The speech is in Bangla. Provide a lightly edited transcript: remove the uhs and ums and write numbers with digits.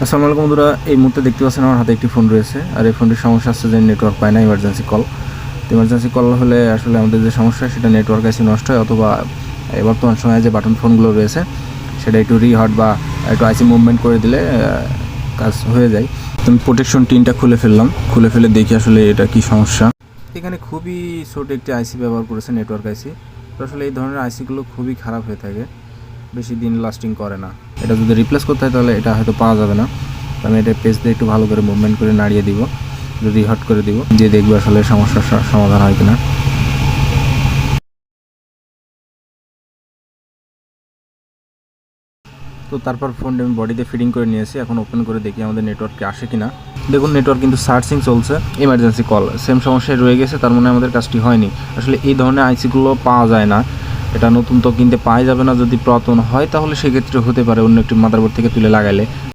আসসালামু আলাইকুম বন্ধুরা, এই মুহূর্তে দেখতে পাচ্ছেন আমার হাতে একটি ফোন রয়েছে। আর এই ফোনটির সমস্যা হচ্ছে যে নেটওয়ার্ক পায় না ইমার্জেন্সি কল। তো ইমার্জেন্সি কল হলে আসলে আমাদের যে সমস্যা সেটা নেটওয়ার্ক আইসি নষ্ট হয়, অথবা বর্তমান সময়ে যে বাটন ফোনগুলো রয়েছে সেটা একটু রিহট বা একটু আইসি মুভমেন্ট করে দিলে কাজ হয়ে যায়। তো আমি প্রোটেকশন টিনটা খুলে ফেলে দেখি আসলে এটা কি সমস্যা। এখানে খুবই ছোট একটি আইসি ব্যবহার করেছে, নেটওয়ার্ক আইসি। তো আসলে এই ধরনের আইসিগুলো খুবই খারাপ হয়ে থাকে, বেশি দিন লাস্টিং করে না। এটা যদি রিপ্লেস করতে হয় তাহলে এটা হয়তো পাওয়া যাবে না। তো আমি এটা পেজ দিয়ে একটু ভালো করে মুভমেন্ট করে নাড়িয়ে দিব, যদি হট করে দিব, দিয়ে দেখবো আসলে সমস্যার সমাধান হয় কিনা। তো তারপর ফোনটা আমি বডিতে ফিটিং করে নিয়েছি, এখন ওপেন করে দেখি আমাদের নেটওয়ার্কে আসে কিনা। দেখুন নেটওয়ার্ক কিন্তু সার্চিং চলছে, ইমার্জেন্সি কল সেম সমস্যায় রয়ে গেছে, তার মানে আমাদের কাজটি হয়নি। আসলে এই ধরনের আইসিগুলো পাওয়া যায় না, এটা নতুন তো কিনতে পাওয়া যাবে না। যদি পুরাতন হয় তাহলে সেক্ষেত্রে হতে পারে অন্য একটি মাদারবোর্ড থেকে তুলে লাগাইলে।